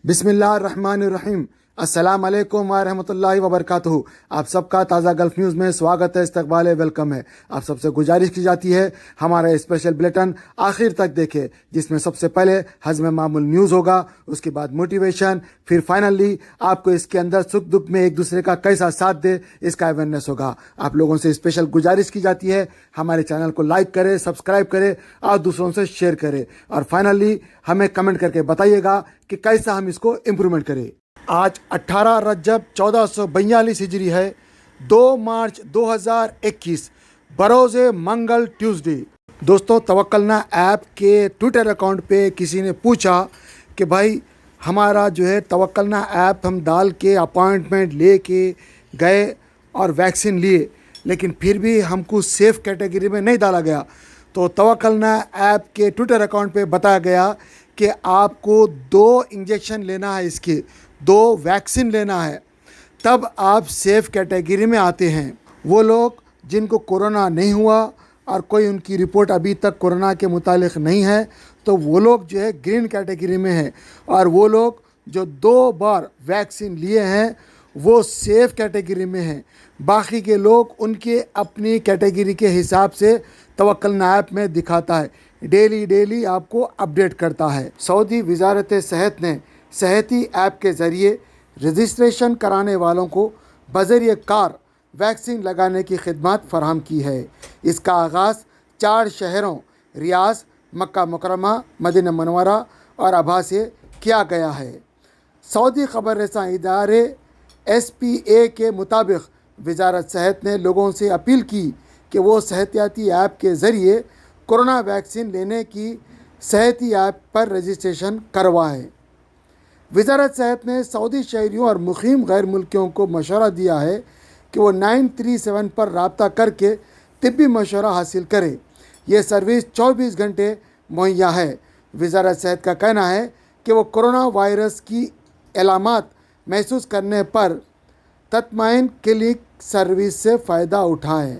बिस्मिल्लाहिर्रहमानिर्रहीम। अस्सलाम वालेकुम व रहमतुल्लाहि व बरकातहू। आप सबका ताज़ा गल्फ न्यूज़ में स्वागत है, इस्तकबाल वेलकम है। आप सबसे गुजारिश की जाती है हमारा स्पेशल बुलेटिन आखिर तक देखें, जिसमें सबसे पहले हज़म मामूल न्यूज़ होगा, उसके बाद मोटिवेशन, फिर फाइनली आपको इसके अंदर सुख दुख में एक दूसरे का कैसा साथ दे इसका अवेयरनेस होगा। आप लोगों से स्पेशल गुजारिश की जाती है हमारे चैनल को लाइक करें, सब्सक्राइब करें और दूसरों से शेयर करें, और फाइनली हमें कमेंट करके बताइएगा कि कैसा हम इसको इम्प्रूवमेंट करें। आज 18 रजब 1442 हिजरी है, 2 मार्च 2021 बरोज़े मंगल ट्यूसडे। दोस्तों, तवक्कलना ऐप के ट्विटर अकाउंट पे किसी ने पूछा कि भाई हमारा जो है तवक्कलना ऐप हम डाल के अपॉइंटमेंट लेके गए और वैक्सीन लिए, लेकिन फिर भी हमको सेफ़ कैटेगरी में नहीं डाला गया। तो तवक्कलना ऐप के ट्विटर अकाउंट पे बताया गया कि आपको 2 इंजेक्शन लेना है, इसके 2 वैक्सीन लेना है, तब आप सेफ़ कैटेगरी में आते हैं। वो लोग जिनको कोरोना नहीं हुआ और कोई उनकी रिपोर्ट अभी तक कोरोना के मुतालिक नहीं है, तो वो लोग जो है ग्रीन कैटेगरी में हैं, और वो लोग जो 2 बार वैक्सीन लिए हैं वो सेफ़ कैटेगरी में हैं। बाकी के लोग उनके अपनी कैटेगरी के हिसाब से तवक्कलना ऐप में दिखाता है, डेली आपको अपडेट करता है। सऊदी वजारत सेहत ने सेहती ऐप के ज़रिए रजिस्ट्रेशन कराने वालों को बज़रिए कार वैक्सीन लगाने की खिदमत फराहम की है। इसका आगाज़ 4 शहरों रियाद, मक्का मुकरमा, मदीना मनवरा और अबहा से किया गया है। सऊदी ख़बर रसां इदारे SPA के मुताबिक वजारत सेहत ने लोगों से अपील की कि वो सेहतियाती ऐप के ज़रिए कोरोना वैक्सीन लेने की सेहती ऐप पर रजिस्ट्रेशन करवाएं। वजारत सेहत ने सऊदी शहरियों और मुकीम गैर मुल्कियों को मशवरा दिया है कि वो 937 पर रब्ता करके तिब्बी मशवरा हासिल करें। यह सर्विस 24 घंटे मुहैया है। वजारत सेहत का कहना है कि वो कोरोना वायरस की अलामात महसूस करने पर तत्माइन क्लिनिक सर्विस से फ़ायदा उठाएं।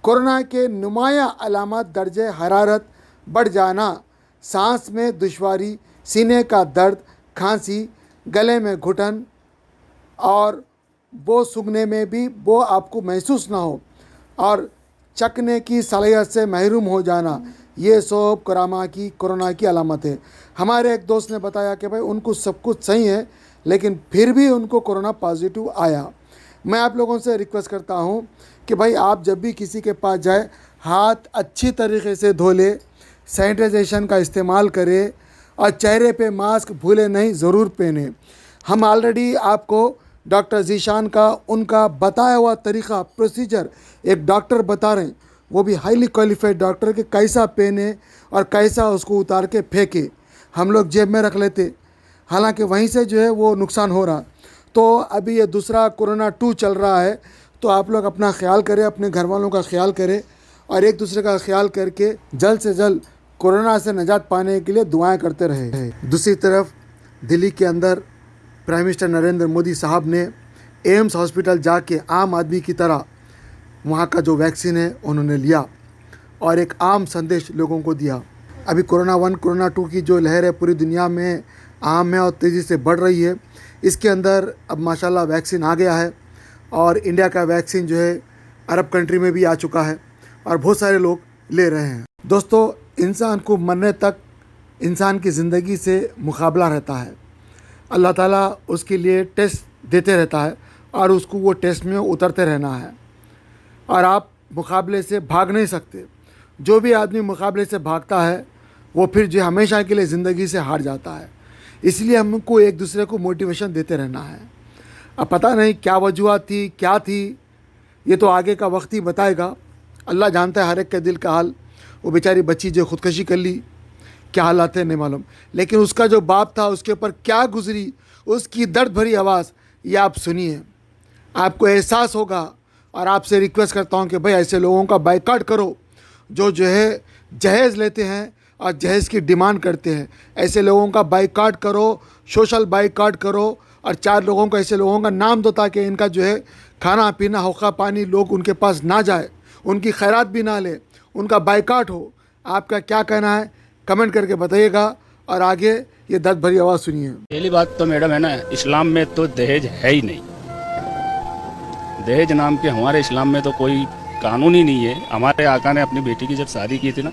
कोरोना के नुमाया अलामत दर्जे हरारत बढ़ जाना, सांस में दुश्वारी, सीने का दर्द, खांसी, गले में घुटन और बो सूंघने में भी बो आपको महसूस ना हो, और चखने की सलाहियत से महरूम हो जाना, ये सब कोरोना की अलामत है। हमारे एक दोस्त ने बताया कि भाई उनको सब कुछ सही है, लेकिन फिर भी उनको कोरोना पॉजिटिव आया। मैं आप लोगों से रिक्वेस्ट करता हूँ कि भाई आप जब भी किसी के पास जाए, हाथ अच्छी तरीके से धो ले, सैनिटाइजेशन का इस्तेमाल करें, और चेहरे पे मास्क भूले नहीं ज़रूर पहने। हम ऑलरेडी आपको डॉक्टर ज़ीशान का उनका बताया हुआ तरीक़ा, प्रोसीजर एक डॉक्टर बता रहे हैं, वो भी हाईली क्वालिफाइड डॉक्टर, के कैसा पहने और कैसा उसको उतार के फेंके। हम लोग जेब में रख लेते, हालांकि वहीं से जो है वो नुकसान हो रहा। तो अभी ये दूसरा कोरोना 2 चल रहा है, तो आप लोग अपना ख्याल करें, अपने घर वालों का ख्याल करें, और एक दूसरे का ख्याल करके जल्द से जल्द कोरोना से निजात पाने के लिए दुआएं करते रहे। दूसरी तरफ दिल्ली के अंदर प्राइम मिनिस्टर नरेंद्र मोदी साहब ने एम्स हॉस्पिटल जाके आम आदमी की तरह वहाँ का जो वैक्सीन है उन्होंने लिया और एक आम संदेश लोगों को दिया। अभी कोरोना 1 कोरोना 2 की जो लहर है पूरी दुनिया में आम है और तेज़ी से बढ़ रही है। इसके अंदर अब माशाल्लाह वैक्सीन आ गया है, और इंडिया का वैक्सीन जो है अरब कंट्री में भी आ चुका है, और बहुत सारे लोग ले रहे हैं। दोस्तों, इंसान को मरने तक इंसान की ज़िंदगी से मुकाबला रहता है। अल्लाह ताला उसके लिए टेस्ट देते रहता है, और उसको वो टेस्ट में उतरते रहना है, और आप मुकाबले से भाग नहीं सकते। जो भी आदमी मुकाबले से भागता है वो फिर जो हमेशा के लिए ज़िंदगी से हार जाता है। इसलिए हमको एक दूसरे को मोटिवेशन देते रहना है। अब पता नहीं क्या वजूहत थी, क्या थी, ये तो आगे का वक्त ही बताएगा। अल्लाह जानता है हर एक के दिल का हाल। वो बेचारी बच्ची जो ख़ुदकशी कर ली, क्या हालात है नहीं मालूम, लेकिन उसका जो बाप था उसके ऊपर क्या गुजरी, उसकी दर्द भरी आवाज़ ये आप सुनिए, आपको एहसास होगा। और आपसे रिक्वेस्ट करता हूँ कि भाई ऐसे लोगों का बाइकाट करो जो है जहेज़ लेते हैं और जहेज़ की डिमांड करते हैं। ऐसे लोगों का बाइकाट करो, सोशल बाइकाट करो, और 4 लोगों को, ऐसे लोगों का नाम दो ताकि इनका जो है खाना पीना होका पानी लोग उनके पास ना जाए, उनकी खैरात भी ना ले, उनका बाइकाट हो। आपका क्या कहना है कमेंट करके बताइएगा, और आगे ये दर्द भरी आवाज़ सुनिए। पहली बात तो मैडम है ना, इस्लाम में तो दहेज है ही नहीं। दहेज नाम के हमारे इस्लाम में तो कोई कानून ही नहीं है। हमारे आका ने अपनी बेटी की जब शादी की थी ना,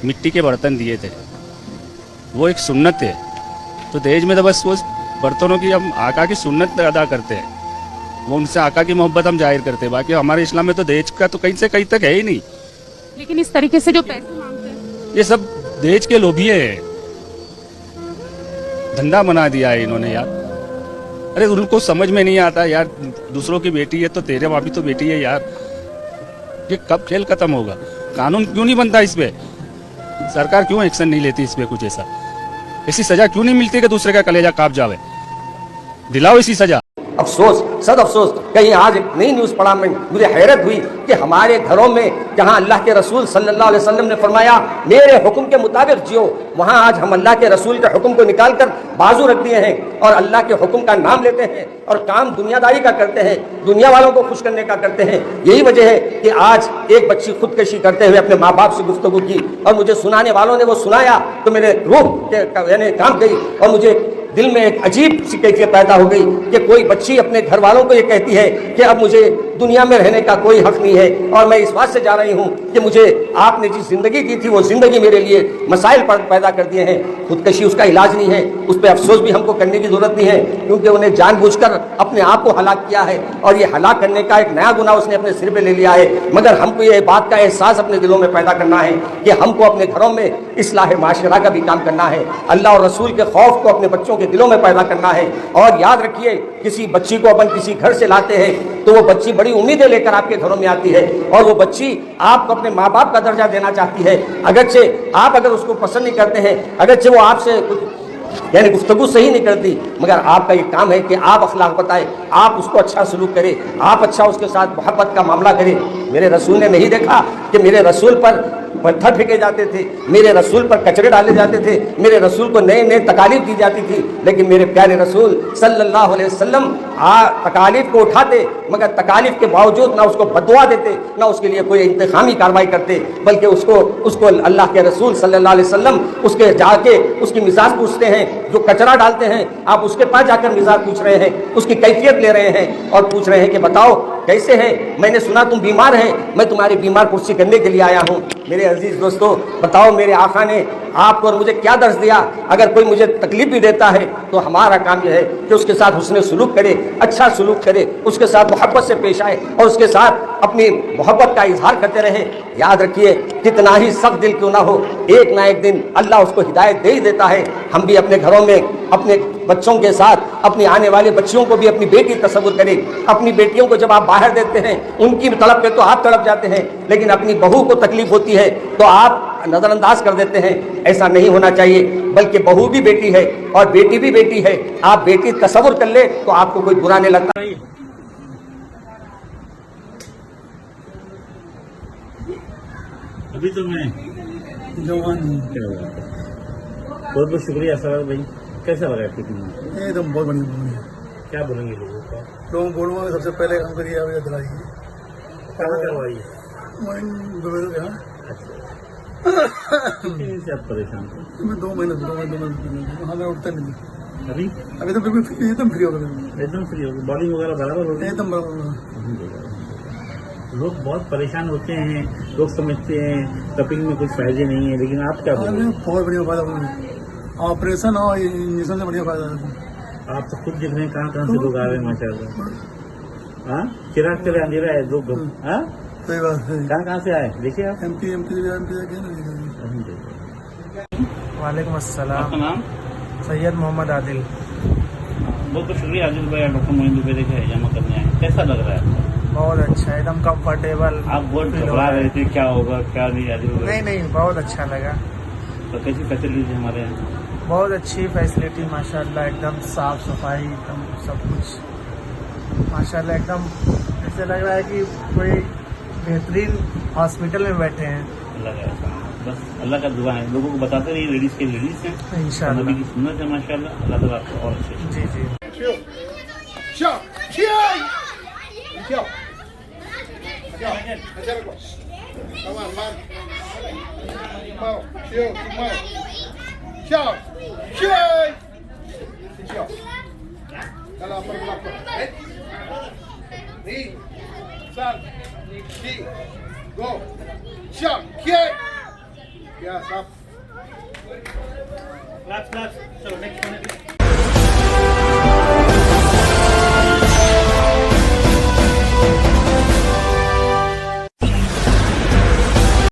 मिट्टी के बर्तन दिए थे, वो एक सुन्नत है। तो दहेज में तो बस वो बर्तनों की हम आका की सुन्नत अदा करते हैं, वो उनसे आका की मोहब्बत हम जाहिर करते हैं। बाकी हमारे इस्लाम में तो दहेज का तो कहीं से कहीं तक है ही नहीं। लेकिन इस तरीके से जो पैसे मांगते हैं, ये सब दहेज के लोभिये हैं, धंधा बना दिया है इन्होंने यार। अरे उनको समझ में नहीं आता यार, दूसरों की बेटी है तो तेरे बाप भी तो बेटी है यार। ये कब खेल खत्म होगा? कानून क्यों नहीं बनता इस पे? सरकार क्यों एक्शन नहीं लेती इस पे? कुछ ऐसी सजा क्यों नहीं मिलती कि दूसरे का कलेजा कांप जावे? दिलाओ ऐसी सजा। अफसोस, सद अफसोस, कहीं आज एक नई न्यूज़ पढ़ा मुझे हैरत हुई कि हमारे घरों में जहां अल्लाह के रसूल सल्लल्लाहु अलैहि वसल्लम ने फरमाया मेरे हुक्म के मुताबिक जियो, वहां आज हम अल्लाह के रसूल के हुक्म को निकाल कर बाजू रख दिए हैं और अल्लाह के हुक्म का नाम लेते हैं और काम दुनियादारी का करते हैं, दुनिया वालों को खुश करने का करते हैं। यही वजह है कि आज एक बच्ची खुदकशी करते हुए अपने माँ बाप से गुफ्तगू की और मुझे सुनाने वालों ने वो सुनाया तो मेरे रूह के यानी काम गई और मुझे दिल में एक अजीब सी कैफियत पैदा हो गई कि कोई बच्ची अपने घर वालों को ये कहती है कि अब मुझे दुनिया में रहने का कोई हक नहीं है और मैं इस बात से जा रही हूँ कि मुझे आपने जिस ज़िंदगी दी थी वो ज़िंदगी मेरे लिए मसाइल पैदा कर दिए हैं। खुदकशी उसका इलाज नहीं है, उस पर अफसोस भी हमको करने की ज़रूरत नहीं है क्योंकि उन्हें जानबूझकर अपने आप को हलाक किया है और ये हलाक करने का एक नया गुनाह उसने अपने सिर पर ले लिया है। मगर हमको ये बात का एहसास अपने दिलों में पैदा करना है कि हमको अपने घरों में इस्लाह माशरा का भी काम करना है, अल्लाह और रसूल के खौफ को अपने बच्चों के दिलों में पैदा करना है। और याद रखिए, किसी बच्ची को अपन किसी घर से लाते हैं तो वो बच्ची बड़ी उम्मीदें लेकर आपके घरों में आती है और वो बच्ची आपको अपने माँ बाप का दर्जा देना चाहती है। अगरचे आप अगर उसको पसंद नहीं करते हैं, अगरचे वो आपसे यानी गुफ्तगू सही नहीं करती, मगर आपका ये काम है कि आप अखलाक बताएं, आप उसको अच्छा सलूक करें, आप अच्छा उसके साथ मोहब्बत का मामला करें। मेरे रसूल ने नहीं देखा कि मेरे रसूल पर पत्थर फेंके जाते थे, मेरे रसूल पर कचरे डाले जाते थे, मेरे रसूल को नए नए तकालीफ दी जाती थी, लेकिन मेरे प्यारे रसूल सल्लल्लाहु अलैहि वसल्लम तकालीफ को उठाते मगर तकालीफ के बावजूद ना उसको बदुआ देते ना उसके लिए कोई इंतकामी कार्रवाई करते, बल्कि उसको अल्लाह के रसूल सल्लल्लाहु अलैहि वसल्लम उसके जाके उसकी मिजाज पूछते हैं। जो कचरा डालते हैं आप उसके पास जाकर मिजाज पूछ रहे हैं, उसकी कैफियत ले रहे हैं और पूछ रहे हैं कि बताओ कैसे है, मैंने सुना तुम बीमार है, मैं तुम्हारी बीमार कुर्सी करने के लिए आया हूँ। मेरे अजीज दोस्तों, बताओ मेरे आका ने आपको और मुझे क्या दर्ज दिया? अगर कोई मुझे तकलीफ भी देता है तो हमारा काम यह है कि उसके साथ हुस्न सलूक करे, अच्छा सलूक करे, उसके साथ मोहब्बत से पेश आए और उसके साथ अपनी मोहब्बत का इजहार करते रहे। याद रखिए, कितना ही सख्त दिल क्यों ना हो, एक ना एक दिन अल्लाह उसको हिदायत दे ही देता है। हम भी अपने घरों में अपने बच्चों के साथ अपनी आने वाले बच्चियों को भी अपनी बेटी तस्वुर करें। अपनी बेटियों को जब आप बाहर देते हैं उनकी तड़प पे तो आप तड़प जाते हैं, लेकिन अपनी बहू को तकलीफ होती है तो आप नज़रअंदाज कर देते हैं। ऐसा नहीं होना चाहिए, बल्कि बहू भी बेटी है और बेटी भी बेटी है। आप बेटी तस्वुर कर ले तो आपको कोई बुरा नहीं लगता। अभी तो मैं जवान बहुत बहुत शुक्रिया सर भाई, कैसा लगा टिफिन? एकदम बहुत बढ़िया। क्या बोलेंगे लोगों को? लोगों को बोलूँगा सबसे पहले काम करिए, आप याद दिलाइए। कहाँ करवाइए? कितने दिन से आप परेशान थे? मैं 2 महीने हमें उठता नहीं। अभी तो बिल्कुल एकदम फ्री हो गया, एकदम फ्री हो गई, बॉडी वगैरह बराबर हो गई? एकदम बराबर। लोग बहुत परेशान होते हैं, लोग समझते हैं कपिंग में कुछ फायदे नहीं है, लेकिन आप क्या बोलेंगे? बहुत बढ़िया फायदा, ऑपरेशन और इंजेक्शन से बढ़िया फायदा है। आप तो खुद दिख रहे हैं कहाँ से लोग आ रहे हैं माशाल्लाह। हाँ, चिराग चले अंधेरा है लोग। हाँ, सही बात है। कहाँ से आए? देखिए आप। एमपी वालेकुम अस्सलाम। आपका नाम? सैयद मोहम्मद आदिल। बहुत बहुत शुक्रिया आदिल भाई, डॉक्टर मोइन दुबे देखे जमा करने आए। कैसा लग रहा है? बहुत अच्छा, एकदम कंफर्टेबल। आप बहुत घबरा रहे थे क्या होगा क्या नहीं आदिल भाई? नहीं, बहुत अच्छा लगा। तो कैसी फैसिलिटी हमारे यहाँ? बहुत अच्छी फैसिलिटी माशाल्लाह, एकदम साफ सफाई, एकदम सब कुछ माशाल्लाह, एकदम ऐसे लग रहा है कि कोई बेहतरीन हॉस्पिटल में बैठे हैं। अल्लाह का बस अल्लाह का दुआ है, लोगों को बताते रहिए, लेडीज के लेडीज हैं इंशाल्लाह। नबी की सुन्नत है माशाल्लाह। अल्लाह ताला आपको और अच्छे जी जी। चलो अपर ब्लॉक पर नहीं सर ठीक गो शॉट किया सब क्लास चलो नेक्स्ट